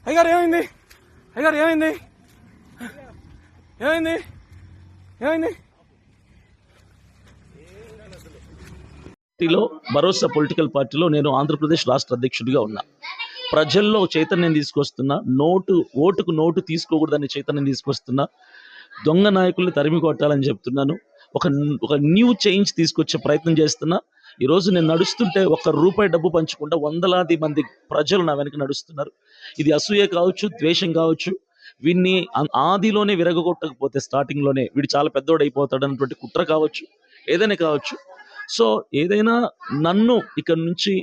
అయ్యగారు ఏమైంది? అయ్యగారు ఏమైంది? ఏమైంది? ఏమైంది? పార్టీలో భరోసా పొలిటికల్ పార్టీలో నేను ఆంధ్రప్రదేశ్ రాష్ట్ర అధ్యక్షుడిగా ఉన్నా. ప్రజల్లో చైతన్యం తీసుకొస్తున్నా. ఓటుకు నోటు తీసుకోకూడదని చైతన్యం తీసుకొస్తున్నా. దొంగ నాయకుల్ని తరిమి కొట్టాలని చెప్తున్నాను. ఒక న్యూ చేంజ్ తీసుకొచ్చే ప్రయత్నం చేస్తున్నా. ఈరోజు నేను నడుస్తుంటే ₹1 డబ్బు పంచకుండా వందలాది మంది ప్రజలు నా వెనక నడుస్తున్నారు. ఇది అసూయ కావచ్చు, ద్వేషం కావచ్చు, వీడిని ఆదిలోనే విరగొట్టకపోతే స్టార్టింగ్లోనే వీడు చాలా పెద్దోడు అయిపోతాడు అన్నటువంటి కుట్ర కావచ్చు, ఏదైనా కావచ్చు. సో ఏదైనా నన్ను ఇక్కడ నుంచి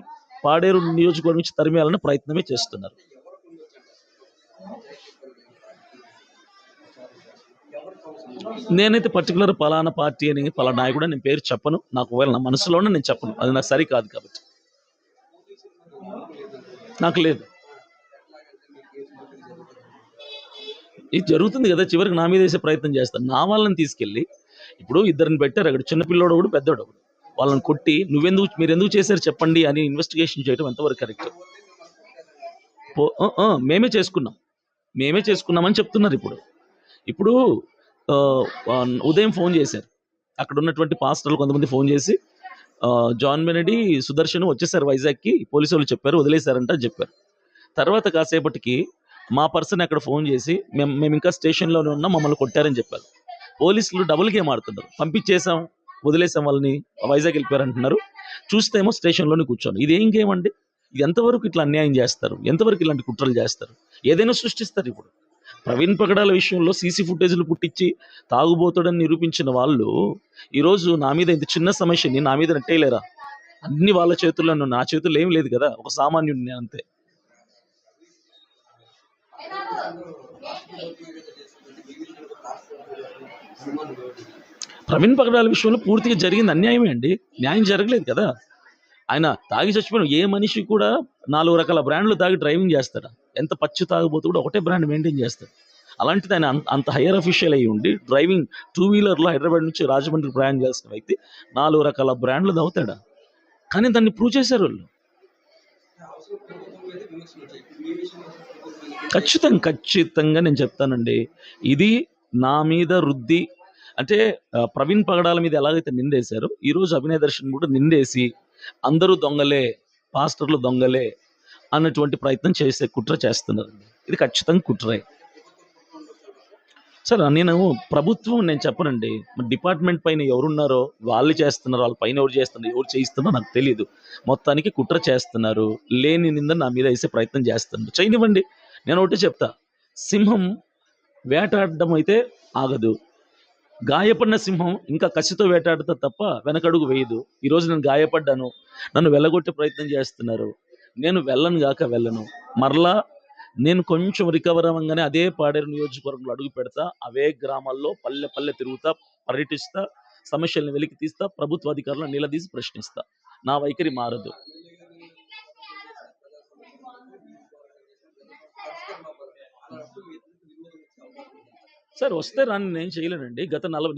పాడేరు నియోజకవర్గం నుంచి తరిమేయాలన్న ప్రయత్నమే చేస్తున్నారు. నేనైతే పర్టికులర్ పలానా పార్టీ అని పలానా నాయకుడు నేను పేరు చెప్పను. నాకు ఒకవేళ నా మనసులోనే నేను చెప్పను, అది నాకు సరికాదు కాబట్టి. నాకు లేదు. ఇది జరుగుతుంది కదా, చివరికి నా మీద వేసే ప్రయత్నం చేస్తాను. నా వాళ్ళని తీసుకెళ్ళి ఇప్పుడు ఇద్దరిని పెట్టారు అక్కడ, చిన్నపిల్లోడు ఒకడు, పెద్దోడు ఒకడు. వాళ్ళని కొట్టి మీరు ఎందుకు చేశారు చెప్పండి అని ఇన్వెస్టిగేషన్ చేయడం ఎంతవరకు కరెక్ట్? మేమే చేసుకున్నామని చెప్తున్నారు. ఇప్పుడు ఉదయం ఫోన్ చేశారు, అక్కడ ఉన్నటువంటి పాస్టర్లు కొంతమంది ఫోన్ చేసి జాన్ బెనెడీ, సుదర్శన్ వచ్చేసారు వైజాగ్కి, పోలీసు వాళ్ళు చెప్పారు, వదిలేశారంట చెప్పారు. తర్వాత కాసేపటికి మా పర్సన్ అక్కడ ఫోన్ చేసి మేము ఇంకా స్టేషన్లోనే ఉన్నాం, మమ్మల్ని కొట్టారని చెప్పారు. పోలీసులు డబుల్ గేమ్ ఆడుతున్నారు. పంపించేసాం, వదిలేసాం, వాళ్ళని వైజాగ్ వెళ్ళిపోయారంటున్నారు. చూస్తేమో స్టేషన్లోనే కూర్చోను. ఇదేం గేమ్ అండి? ఇది ఎంతవరకు ఇట్లా అన్యాయం చేస్తారు? ఎంతవరకు ఇలాంటి కుట్రలు చేస్తారు? ఏదైనా సృష్టిస్తారు. ఇప్పుడు ప్రవీణ్ పగడాల విషయంలో సీసీ ఫుటేజ్లు పుట్టించి తాగుబోతాడని నిరూపించిన వాళ్ళు ఈరోజు నా మీద ఇంత చిన్న సమస్యని నా మీద నెట్టేయలేరా? అన్ని వాళ్ళ చేతుల్లోనూ, నా చేతుల్లో ఏం లేదు కదా, ఒక సామాన్యుడిని అంతే. ప్రవీణ్ పగడాల విషయంలో పూర్తిగా జరిగింది అన్యాయమే అండి, న్యాయం జరగలేదు కదా. ఆయన తాగి చచ్చిపోయిన ఏ మనిషి కూడా 4 రకాల బ్రాండ్లు తాగి డ్రైవింగ్ చేస్తాడు. ఎంత పచ్చి తాగుబోతు కూడా ఒకటే బ్రాండ్ మెయింటైన్ చేస్తాడు. అలాంటిది ఆయన అంత హైయర్ అఫీషియల్ అయ్యి ఉండి డ్రైవింగ్ 2-వీలర్లో హైదరాబాద్ నుంచి రాజమండ్రి ప్రయాణం చేస్తున్న వ్యక్తి 4 రకాల బ్రాండ్లు తాగుతాడా? కానీ దాన్ని ప్రూవ్ చేశారు వాళ్ళు. ఖచ్చితంగా నేను చెప్తానండి, ఇది నా మీద రుద్ది అంటే ప్రవీణ్ పగడాల మీద ఎలాగైతే నిందేశారో ఈరోజు అభినయ దర్శన్ కూడా నిందేసి అందరూ దొంగలే, పాస్టర్లు దొంగలే అన్నటువంటి ప్రయత్నం చేసే కుట్ర చేస్తున్నారండి. ఇది ఖచ్చితంగా కుట్రే. సార్ నేను ప్రభుత్వం నేను చెప్పనండి, డిపార్ట్మెంట్ పైన ఎవరున్నారో వాళ్ళు చేస్తున్నారు, వాళ్ళ పైన ఎవరు చేస్తున్నారు, ఎవరు చేయిస్తున్నారో నాకు తెలియదు. మొత్తానికి కుట్ర చేస్తున్నారు, లేని నింద నా మీద వేసే ప్రయత్నం చేస్తున్నారు. చేయనివ్వండి. నేను ఒకటి చెప్తా, సింహం వేటాడడం అయితే ఆగదు, గాయపడిన సింహం ఇంకా కసితో వేటాడుతా తప్ప వెనకడుగు వేయదు. ఈరోజు నేను గాయపడ్డాను, నన్ను వెళ్ళగొట్టే ప్రయత్నం చేస్తున్నారు, నేను వెళ్ళను. మరలా నేను కొంచెం రికవర్ అవ్వగానే అదే పాడేరు నియోజకవర్గంలో అడుగు పెడతా, అవే గ్రామాల్లో పల్లె తిరుగుతా, పర్యటిస్తా, సమస్యలను వెలికి తీస్తా, ప్రభుత్వ అధికారులను నిలదీసి ప్రశ్నిస్తా. నా వైఖరి మారదు. సార్ వస్తే రాని నేను చేయలేనండి.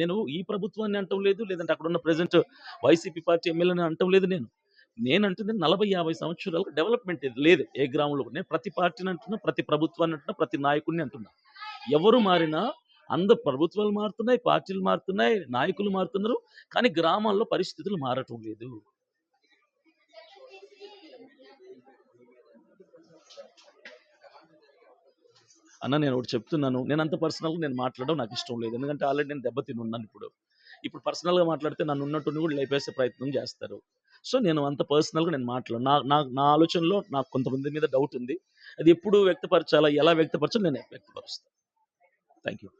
నేను ఈ ప్రభుత్వాన్ని అంటం లేదు, లేదంటే అక్కడ ఉన్న ప్రెసెంట్ వైసీపీ పార్టీ ఎమ్మెల్యేని అంటం లేదు. నేను అంటుంది 40-50 సంవత్సరాలకు డెవలప్మెంట్ లేదు ఏ గ్రామంలో. నేను ప్రతి పార్టీని అంటున్నా, ప్రతి ప్రభుత్వాన్ని అంటున్నా, ప్రతి నాయకుడిని అంటున్నా. ఎవరు మారినా అందరు ప్రభుత్వాలు మారుతున్నాయి, పార్టీలు మారుతున్నాయి, నాయకులు మారుతున్నారు, కానీ గ్రామాల్లో పరిస్థితులు మారటం లేదు. అన్న నేను ఒకటి చెప్తున్నాను, నేను అంత పర్సనల్గా నేను మాట్లాడడం నాకు ఇష్టం లేదు. ఎందుకంటే ఆల్రెడీ నేను దెబ్బతిని ఉన్నాను. ఇప్పుడు పర్సనల్గా మాట్లాడితే నన్ను ఉన్నట్టు కూడా లేపేసే ప్రయత్నం చేస్తారు. సో నేను అంత పర్సనల్గా నేను మాట్లాడను. నా ఆలోచనలో నాకు కొంతమంది మీద డౌట్ ఉంది, అది ఎప్పుడు వ్యక్తపరచాలా, ఎలా వ్యక్తపరచాలో నేను వ్యక్తపరుస్తాను. Thank you.